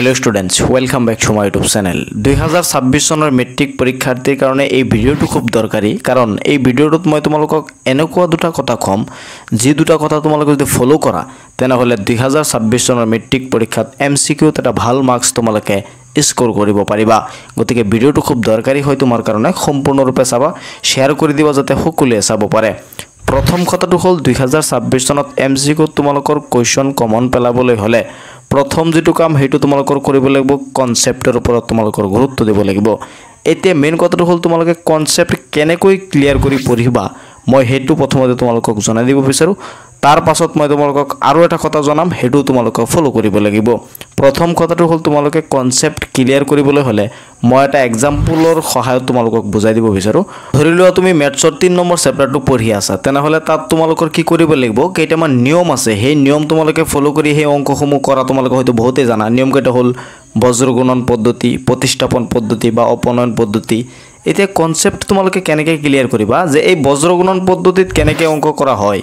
hello students welcome back to my YouTube channel 2026 सनर matric परीक्षार्थीर कारणे এই ভিডিওটো খুব দৰকাৰী কাৰণ এই ভিডিওটোত মই তোমালোকক এনেকুৱা দুটা কথা কম যি দুটা কথা তোমালোকে যদি ফলো কৰা তেনেহলে 2026 সনৰ মেট্ৰিক পৰীক্ষাত এমসিকিউত এটা ভাল মাৰ্কস তোমালোকে স্কোৰ কৰিব পাৰিবা গতিকে ভিডিওটো খুব দৰকাৰী হয় তোমাৰ কাৰণে সম্পূৰ্ণৰূপে চাবা শেয়াৰ কৰি দিবা যাতে সকলোৱে চাব পাৰে প্ৰথম কথাটো হ'ল 2026 সনত এমসিকিউ তোমালোকৰ কোৱেশ্চন কমন পেলাবলৈ হলে प्रथम जेटु काम हेतु तुमालोकर करिब লাগিব কনসেপ্টৰ ওপৰত तुमालोकर গুৰুত্ব দিব লাগিব এতিয়া মেইন কথাটো হ'ল तुमालोके কনসেপ্ট কেনেকৈ ক্লিয়াৰ কৰি পঢ়িবা মই হেতু প্ৰথমতে तुमालोকক জনাই দিব বিচাৰো তাৰ পাছত মই तुमालोকক আৰু এটা কথা জনাম হেতু तुमालोকক ফলো কৰিব লাগিব প্ৰথম কথাটো হ'ল तुमालोके কনসেপ্ট ক্লিয়াৰ কৰিবলৈ হলে মই এটা এক্সাম্পলৰ সহায়ত तुमालोকক বুজাই দিব বিচাৰো ধৰি লোৱা তুমি ম্যাথছৰ 3 নম্বৰ চেপ্টাৰটো পঢ়ি আছা তেনেহলে তাত तुमालोকৰ কি কৰিব লাগিব কেইটামান নিয়ম আছে সেই নিয়ম तुमालोके ফলো কৰি সেই অংকসমূহ কৰা तुमालोকে হয়তো বহুতে জানা নিয়ম কেইটা হ'ল বজ্ৰগুণন পদ্ধতি প্ৰতিষ্ঠাপন পদ্ধতি বা অপনয়ন পদ্ধতি এতিয়া কনসেপ্ট तुमालोके কেনেকৈ ক্লিয়াৰ কৰিবা যে এই বজ্ৰগুণন পদ্ধতিত কেনেকৈ অংক কৰা হয়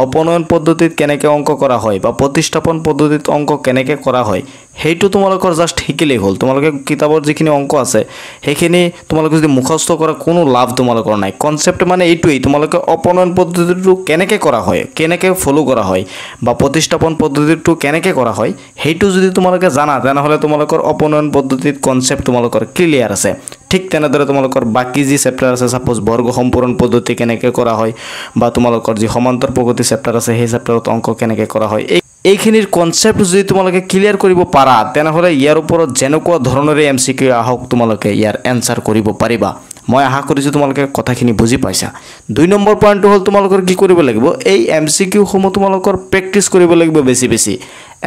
অপনয়ন পদ্ধতিত কেনেকৈ অংক কৰা হয় বা প্ৰতিষ্ঠাপন পদ্ধতিত অংক কেনেকৈ কৰা হয় হেতু তোমালোকৰ জাস্ট শিকিলেই হ'ল তোমালোকে কিতাপৰ যিখিনি অংক আছে হেখিনি তোমালোকে যদি মুখস্থ কৰা কোনো লাভ তোমালোকৰ নাই কনসেপ্ট মানে এইটোই তোমালোকে অপনয়ন পদ্ধতিটো কেনেকৈ কৰা হয় কেনেকৈ ফলো কৰা হয় বা প্ৰতিষ্ঠাপন পদ্ধতিটো কেনেকৈ কৰা হয় হেতু যদি তোমালোকে জানা তেনেহলে তোমালোকৰ অপনয়ন পদ্ধতিত কনসেপ্ট তোমালোকৰ ক্লিয়াৰ আছে ঠিক তেনেদৰে তোমালোকৰ বাকি যি চেপ্টাৰ আছে সাপোজ বৰ্গ সম্পূৰণ পদ্ধতি কেনেকৈ কৰা হয় বা তোমালোকৰ যি সমান্তৰ প্ৰগতি চেপ্টাৰ আছে সেই চেপ্টাৰত অংক কেনেকৈ কৰা হয় এইখিনিৰ কনসেপ্ট যদি তোমালোকে ক্লিয়াৰ কৰিব পাৰা তেনেহলে ইয়াৰ ওপৰত যেনেকুৱা ধৰণৰ এমসিকিউ আহক তোমালোকে ইয়াৰ আনসাৰ কৰিব পাৰিবা মই আশা কৰিছো তোমালোকে কথাখিনি বুজি পাইছা দুই নম্বৰ পইণ্টটো হ'ল তোমালোকৰ কি কৰিব লাগিব এই এমসিকিউ সমূহ তোমালোকৰ প্ৰেক্টিছ কৰিব লাগিব বেছি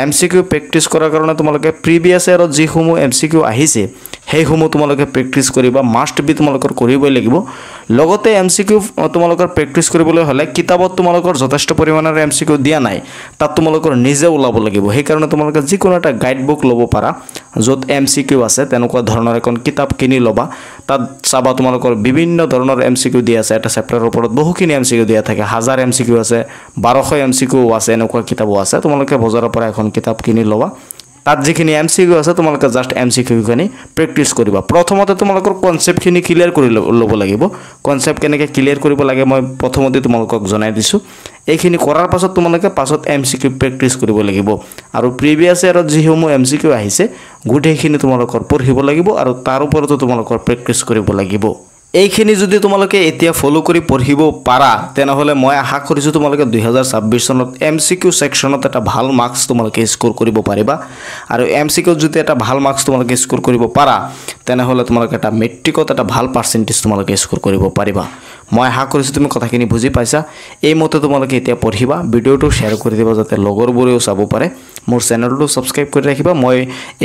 এমসিকিউ প্ৰেক্টিছ কৰাৰ কাৰণে তোমালোকে প্ৰিভিয়াস ইয়াৰত যি সমূহ এমসিকিউ আহিছে সেই সমূহ তোমালোকে প্ৰেক্টিছ কৰিবা মাষ্ট বি তোমালোকৰ কৰিবই লাগিব লগতে এমসিকিউ তোমালোকৰ প্ৰেক্টিছ কৰিবলৈ হলে কিতাপত তোমালোকৰ যথেষ্ট পৰিমাণৰ এমসিকিউ দিয়া নাই তাত তোমালোকৰ নিজে ওলাব লাগিব সেই কাৰণে তোমালোকে যিকোনো এটা গাইড বুক ল'ব পাৰা যত এমসিকিউ আছে তেনেকুৱা ধৰণৰ এখন কিতাপ কিনি লবা তাত চাবা তোমালোকৰ বিভিন্ন ধৰণৰ এমসিকিউ দিয়া আছে এটা চেপ্টাৰৰ ওপৰত বহুখিনি এমসিকিউ দিয়া থাকে 1000 এমসিকিউ আছে 1200 এমসিকিউ আছে এনেকুৱা কিতাপো আছে তোমালোকে বজাৰৰ পৰা এখন কিতাপ কিনি লবা তাত যিখিনি এমসিকিউ আছে তোমালোকে জাস্ট এমসিকিউ খিনি প্ৰেক্টিছ কৰিবা প্ৰথমতে তোমালোকৰ কনসেপ্ট খিনি ক্লিয়াৰ কৰি ল'ব লাগিব কনসেপ্ট কেনেকৈ ক্লিয়াৰ কৰিব লাগে মই প্ৰথমতে তোমালোকক জনাই দিছো এইখিনি কৰাৰ পাছত তোমালোকে পাছত এমসিকিউ প্ৰেক্টিছ কৰিব লাগিব আৰু প্ৰিভিয়াস ইয়াৰত যিসমূহ এমসিকিউ আহিছে গুটেখিনি তোমালোকৰ পঢ়িব লাগিব আৰু তাৰ ওপৰতো তোমালোকৰ প্ৰেক্টিছ কৰিব লাগিব এইখিনি যদি তোমালোকে এতিয়া ফলো কৰি পঢ়িব পাৰা তেনেহলে মই আশা কৰিছো তোমালোকে 2026 সনত এমসিকিউ সেকশনত এটা ভাল মাৰ্কস তোমালোকে স্কোৰ কৰিব পাৰিবা আৰু এমসিকিউ যদি এটা ভাল মাৰ্কস তোমালোকে স্কোৰ কৰিব পাৰা তেনেহলে তোমালোকে এটা মেট্ৰিকত এটা ভাল পাৰ্সেন্টেজ তোমালোকে স্কোৰ কৰিব পাৰিবা মই আশা কৰিছো তুমি কথাখিনি বুজি পাইছা এই মতে তোমালোকে এতিয়া পঢ়িবা ভিডিওটো শেয়াৰ কৰি দিবা যাতে লগৰবোৰেও চাব পাৰে মোৰ চেনেলটো সাবস্ক্ৰাইব কৰি ৰাখিবা মই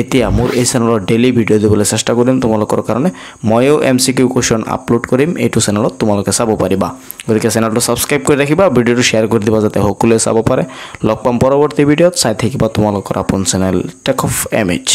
এতিয়া মোৰ এই চেনেলৰ ডেইলি ভিডিও দিবলৈ চেষ্টা কৰিম তোমালোকৰ কাৰণে মইও এমসিকিউ কোৱেশ্চন আপলোড কৰিম এইটো চেনেলত তোমালোকে চাব পাৰিবা গতিকে চেনেলটো সাবস্ক্ৰাইব কৰি ৰাখিবা ভিডিওটো শেয়াৰ কৰি দিবা যাতে সকলোৱে চাব পাৰে লগ পাম পৰৱৰ্তী ভিডিওত চাই থাকিবা তোমালোকৰ আপোন চেনেল টেক অফ এমএইচ